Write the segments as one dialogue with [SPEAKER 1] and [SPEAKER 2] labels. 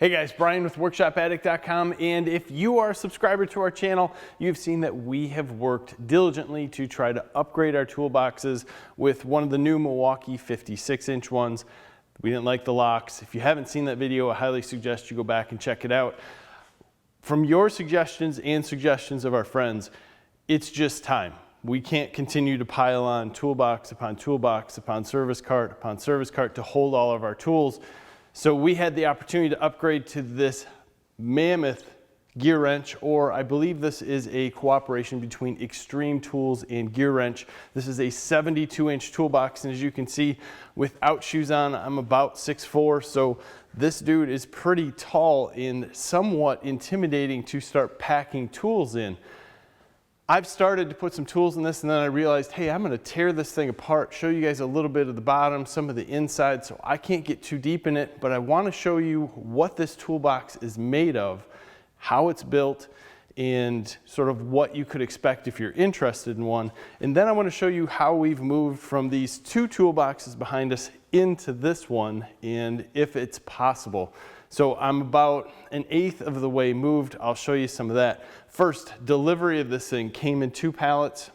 [SPEAKER 1] Hey guys, Brian with WorkshopAddict.com, and if you are a subscriber to our channel, you've seen that we have worked diligently to try to upgrade our toolboxes with one of the new Milwaukee 56-inch ones. We didn't like the locks. If you haven't seen that video, I highly suggest you go back and check it out. From your suggestions and suggestions of our friends, it's just time. We can't continue to pile on toolbox upon toolbox upon service cart to hold all of our tools. So we had the opportunity to upgrade to this mammoth GearWrench, or I believe this is a cooperation between Extreme Tools and GearWrench. This is a 72-inch toolbox, and as you can see, without shoes on, I'm about 6'4", so this dude is pretty tall and somewhat intimidating to start packing tools in. I've started to put some tools in this, and then I realized, hey, I'm gonna tear this thing apart, show you guys a little bit of the bottom, some of the inside, so I can't get too deep in it, but I wanna show you what this toolbox is made of, how it's built, and sort of what you could expect if you're interested in one. And then I wanna show you how we've moved from these two toolboxes behind us into this one, and if it's possible. So I'm about 1/8 of the way moved. I'll show you some of that. First, delivery of this thing came in 2 pallets,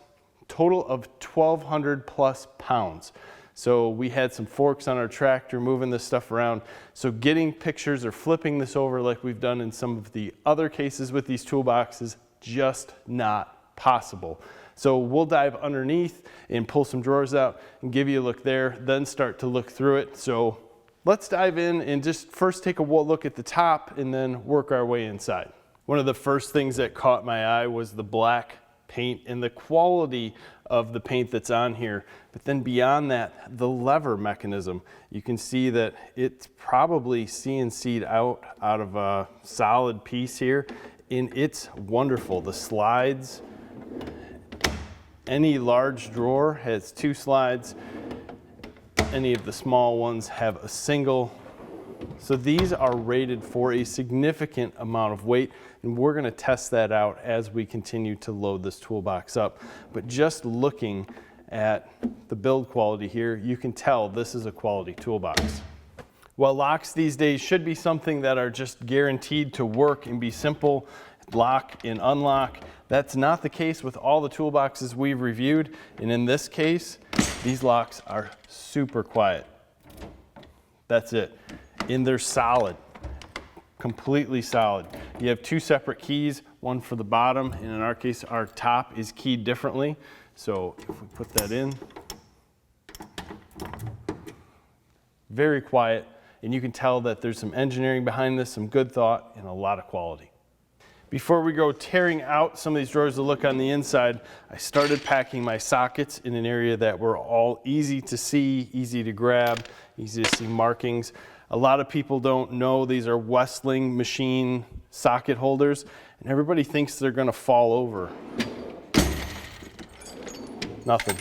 [SPEAKER 1] total of 1,200 plus pounds. So we had some forks on our tractor moving this stuff around. So getting pictures or flipping this over like we've done in some of the other cases with these toolboxes, just not possible. So we'll dive underneath and pull some drawers out and give you a look there, then start to look through it. So let's dive in and just first take a look at the top and then work our way inside. One of the first things that caught my eye was the black paint and the quality of the paint that's on here. But then beyond that, the lever mechanism. You can see that it's probably CNC'd out of a solid piece here, and it's wonderful. The slides, any large drawer has 2 slides. Any of the small ones have a single. So these are rated for a significant amount of weight, and we're gonna test that out as we continue to load this toolbox up. But just looking at the build quality here, you can tell this is a quality toolbox. While locks these days should be something that are just guaranteed to work and be simple, lock and unlock, that's not the case with all the toolboxes we've reviewed. And in this case, these locks are super quiet. That's it. And they're solid, completely solid. You have 2 separate keys, one for the bottom, and in our case, our top is keyed differently. So if we put that in, very quiet, and you can tell that there's some engineering behind this, some good thought, and a lot of quality. Before we go tearing out some of these drawers to look on the inside, I started packing my sockets in an area that were all easy to see, easy to grab, easy to see markings. A lot of people don't know these are Westling machine socket holders, and everybody thinks they're gonna fall over. Nothing.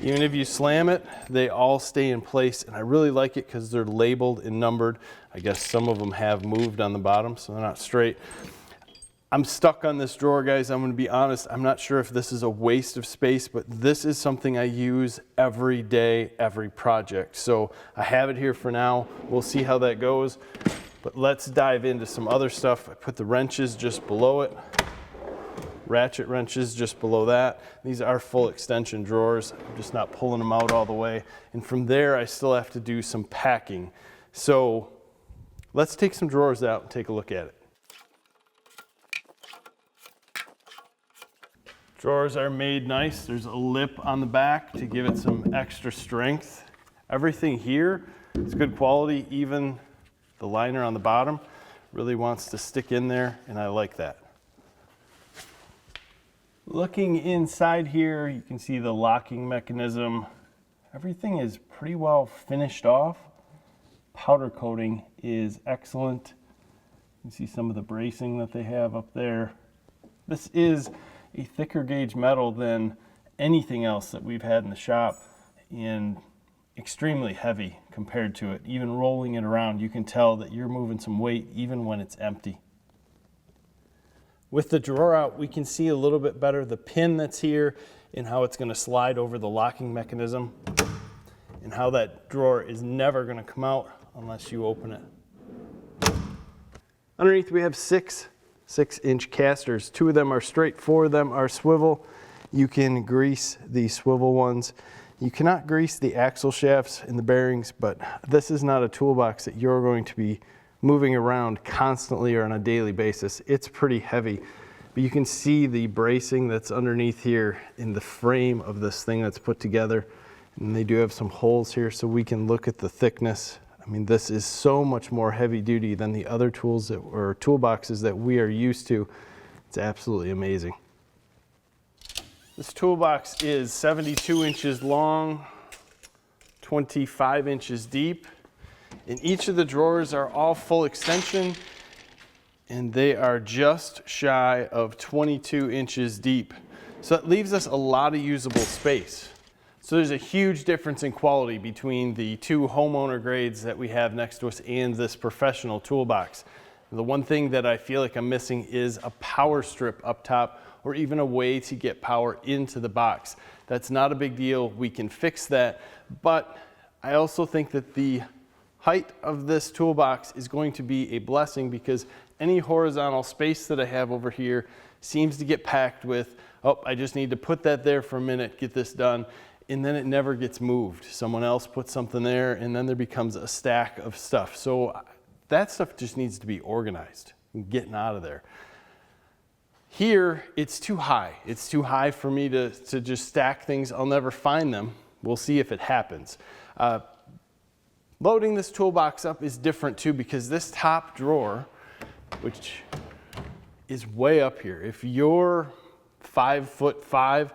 [SPEAKER 1] Even if you slam it, they all stay in place, and I really like it because they're labeled and numbered. I guess some of them have moved on the bottom, so they're not straight. I'm stuck on this drawer, guys. I'm gonna be honest. I'm not sure if this is a waste of space, but this is something I use every day, every project. So I have it here for now. We'll see how that goes, but let's dive into some other stuff. I put the wrenches just below it. Ratchet wrenches just below that. These are full extension drawers. I'm just not pulling them out all the way. And from there, I still have to do some packing. So let's take some drawers out and take a look at it. Drawers are made nice. There's a lip on the back to give it some extra strength. Everything here is good quality. Even the liner on the bottom really wants to stick in there, and I like that. Looking inside here, you can see the locking mechanism. Everything is pretty well finished off. Powder coating is excellent. You can see some of the bracing that they have up there. This is a thicker gauge metal than anything else that we've had in the shop, and extremely heavy compared to it. Even rolling it around, you can tell that you're moving some weight even when it's empty. With the drawer out, we can see a little bit better the pin that's here and how it's going to slide over the locking mechanism. and how that drawer is never going to come out unless you open it. Underneath we have six 6-inch casters. 2 of them are straight, 4 of them are swivel. You can grease the swivel ones. You cannot grease the axle shafts and the bearings, but this is not a toolbox that you're going to be moving around constantly or on a daily basis. It's pretty heavy, but you can see the bracing that's underneath here in the frame of this thing that's put together. And they do have some holes here so we can look at the thickness. I mean, this is so much more heavy duty than the other tools that, or toolboxes that we are used to. It's absolutely amazing. This toolbox is 72 inches long, 25 inches deep, and each of the drawers are all full extension, and they are just shy of 22 inches deep. So that leaves us a lot of usable space. So there's a huge difference in quality between the 2 homeowner grades that we have next to us and this professional toolbox. The one thing that I feel like I'm missing is a power strip up top, or even a way to get power into the box. That's not a big deal, we can fix that, but I also think that the height of this toolbox is going to be a blessing, because any horizontal space that I have over here seems to get packed with, oh, I just need to put that there for a minute, get this done, and then it never gets moved. Someone else puts something there, and then there becomes a stack of stuff. So that stuff just needs to be organized and getting out of there. Here, it's too high. It's too high for me to just stack things. I'll never find them. We'll see if it happens. Loading this toolbox up is different too, because this top drawer, which is way up here, if you're 5'5",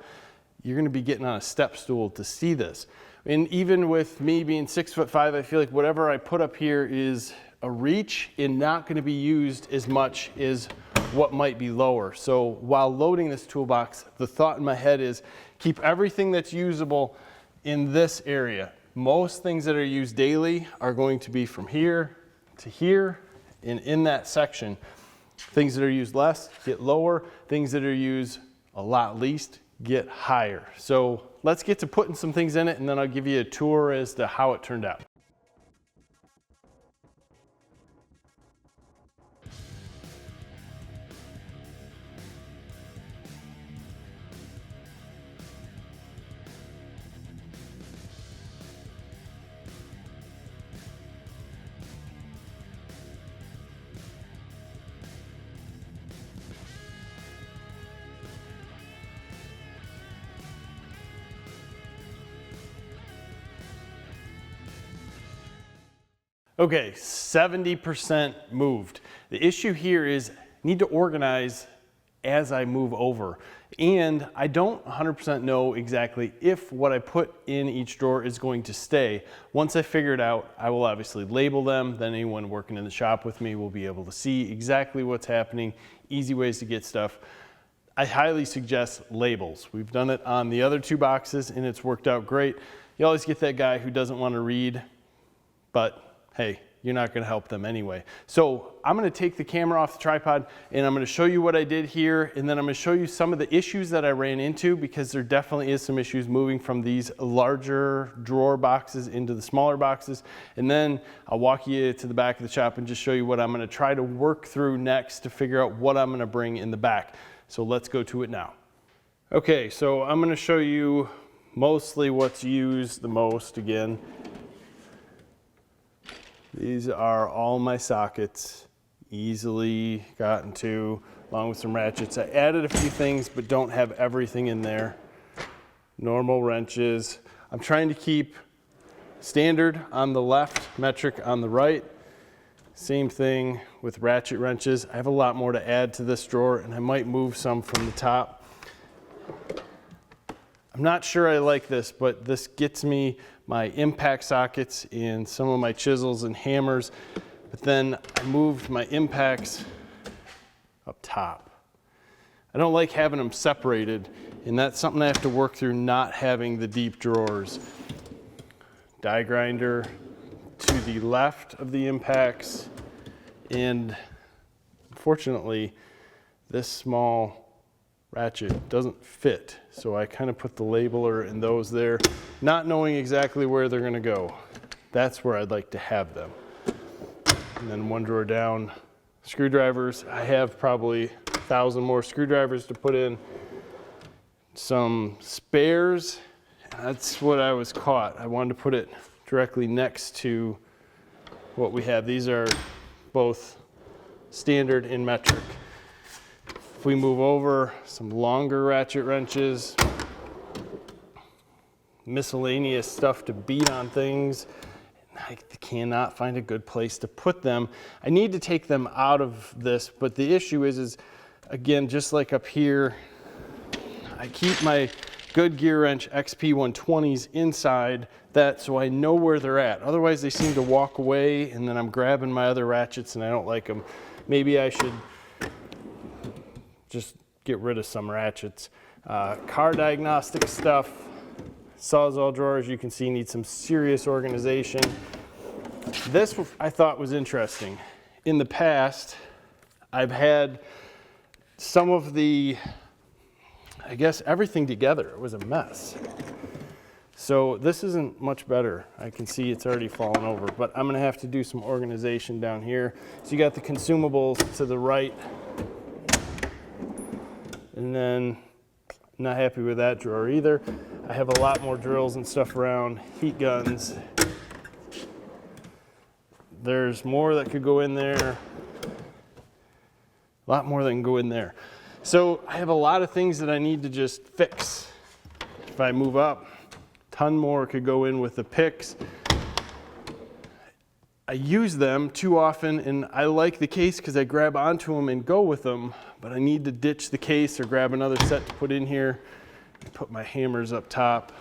[SPEAKER 1] you're going to be getting on a step stool to see this. And even with me being 6'5", I feel like whatever I put up here is a reach and not going to be used as much as what might be lower. So while loading this toolbox, the thought in my head is keep everything that's usable in this area. Most things that are used daily are going to be from here to here and in that section. Things that are used less get lower. Things that are used a lot least get higher. So let's get to putting some things in it, and then I'll give you a tour as to how it turned out. Okay, 70% moved. The issue here is I need to organize as I move over. And I don't 100% know exactly if what I put in each drawer is going to stay. Once I figure it out, I will obviously label them. Then anyone working in the shop with me will be able to see exactly what's happening, easy ways to get stuff. I highly suggest labels. We've done it on the other 2 boxes and it's worked out great. You always get that guy who doesn't want to read, but hey, you're not going to help them anyway. So I'm going to take the camera off the tripod and I'm going to show you what I did here, and then I'm going to show you some of the issues that I ran into, because there definitely is some issues moving from these larger drawer boxes into the smaller boxes. And then I'll walk you to the back of the shop and just show you what I'm going to try to work through next to figure out what I'm going to bring in the back. So let's go to it now. Okay, so I'm going to show you mostly what's used the most again. These are all my sockets, easily gotten to, along with some ratchets. I added a few things, but don't have everything in there. Normal wrenches. I'm trying to keep standard on the left, metric on the right. Same thing with ratchet wrenches. I have a lot more to add to this drawer, and I might move some from the top. I'm not sure I like this, but this gets me my impact sockets and some of my chisels and hammers, but then I moved my impacts up top. I don't like having them separated, and that's something I have to work through, not having the deep drawers. Die grinder to the left of the impacts, and unfortunately this small ratchet doesn't fit. So I kind of put the labeler in those there, not knowing exactly where they're gonna go. That's where I'd like to have them. And then one drawer down, screwdrivers. I have probably 1,000 more screwdrivers to put in. Some spares. That's what I was caught. I wanted to put it directly next to what we have. These are both standard and metric. If we move over, some longer ratchet wrenches, miscellaneous stuff to beat on things. I cannot find a good place to put them. I need to take them out of this, but the issue is again, just like up here, I keep my good GearWrench XP120s inside that so I know where they're at. Otherwise they seem to walk away and then I'm grabbing my other ratchets and I don't like them. Maybe I should just get rid of some ratchets. Car diagnostic stuff, Sawzall drawers, you can see need some serious organization. This I thought was interesting. In the past, I've had some of the, I guess everything together, it was a mess. So this isn't much better. I can see it's already fallen over, but I'm gonna have to do some organization down here. So you got the consumables to the right, and then not happy with that drawer either. I have a lot more drills and stuff around, heat guns. There's more that could go in there. A lot more that can go in there. So I have a lot of things that I need to just fix. If I move up, a ton more could go in with the picks. I use them too often and I like the case because I grab onto them and go with them, but I need to ditch the case or grab another set to put in here. Put my hammers up top.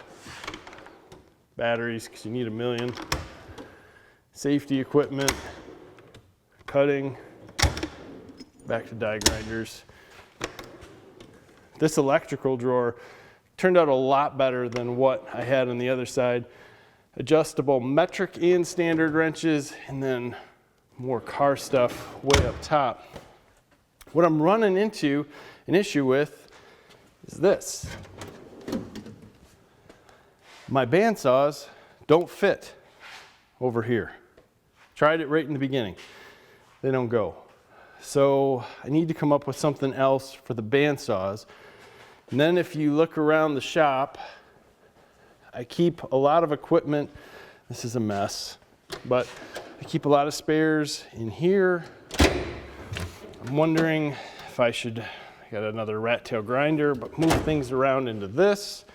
[SPEAKER 1] Batteries, because you need 1,000,000. Safety equipment, cutting, back to die grinders. This electrical drawer turned out a lot better than what I had on the other side. Adjustable metric and standard wrenches, and then more car stuff way up top. What I'm running into an issue with is this. My bandsaws don't fit over here. Tried it right in the beginning. They don't go. So I need to come up with something else for the bandsaws. And then if you look around the shop, I keep a lot of equipment. This is a mess, but I keep a lot of spares in here. I'm wondering if I should, I got another rat tail grinder, but move things around into this,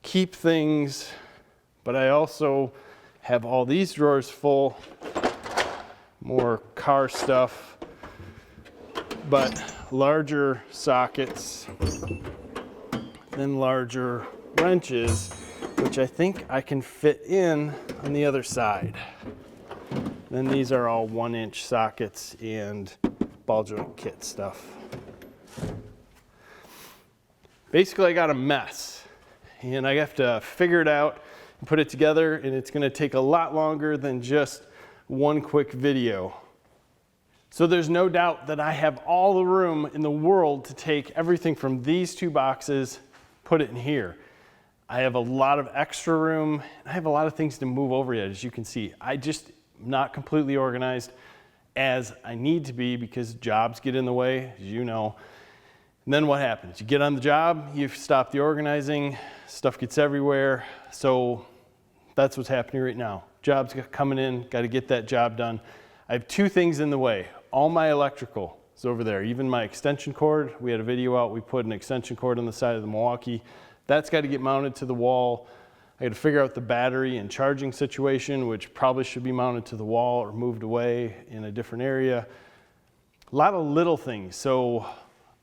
[SPEAKER 1] keep things, but I also have all these drawers full, more car stuff, but larger sockets, then larger wrenches, which I think I can fit in on the other side. Then these are all 1-inch sockets and ball joint kit stuff. Basically, I got a mess and I have to figure it out and put it together, and it's gonna take a lot longer than just one quick video. So there's no doubt that I have all the room in the world to take everything from these two boxes, put it in here. I have a lot of extra room. I have a lot of things to move over yet, as you can see. I just not completely organized as I need to be because jobs get in the way, as you know. And then what happens? You get on the job, you stop the organizing, stuff gets everywhere. So that's what's happening right now. Jobs coming in, got to get that job done. I have two things in the way. All my electrical is over there. Even my extension cord, we had a video out, we put an extension cord on the side of the Milwaukee. That's got to get mounted to the wall. I got to figure out the battery and charging situation, which probably should be mounted to the wall or moved away in a different area. A lot of little things. So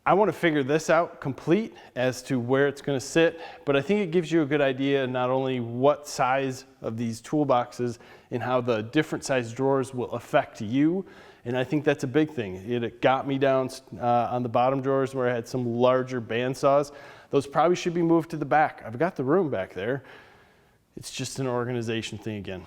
[SPEAKER 1] I want to figure this out complete as to where it's going to sit, but I think it gives you a good idea not only what size of these toolboxes and how the different size drawers will affect you, and I think that's a big thing. It got me down on the bottom drawers where I had some larger bandsaws. Those probably should be moved to the back. I've got the room back there. It's just an organization thing again.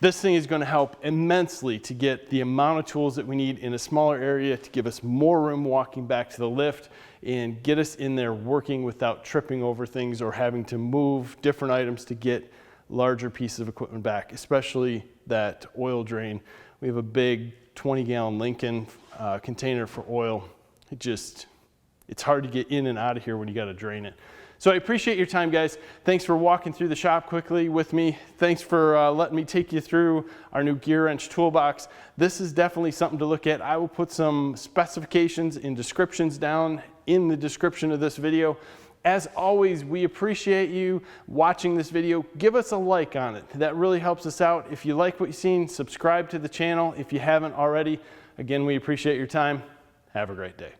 [SPEAKER 1] This thing is going to help immensely to get the amount of tools that we need in a smaller area to give us more room walking back to the lift and get us in there working without tripping over things or having to move different items to get larger pieces of equipment back, especially that oil drain. We have a big 20-gallon Lincoln container for oil. It's hard to get in and out of here when you got to drain it. So I appreciate your time, guys. Thanks for walking through the shop quickly with me. Thanks for letting me take you through our new GearWrench toolbox. This is definitely something to look at. I will put some specifications and descriptions down in the description of this video. As always, we appreciate you watching this video. Give us a like on it. That really helps us out. If you like what you've seen, subscribe to the channel if you haven't already. Again, we appreciate your time. Have a great day.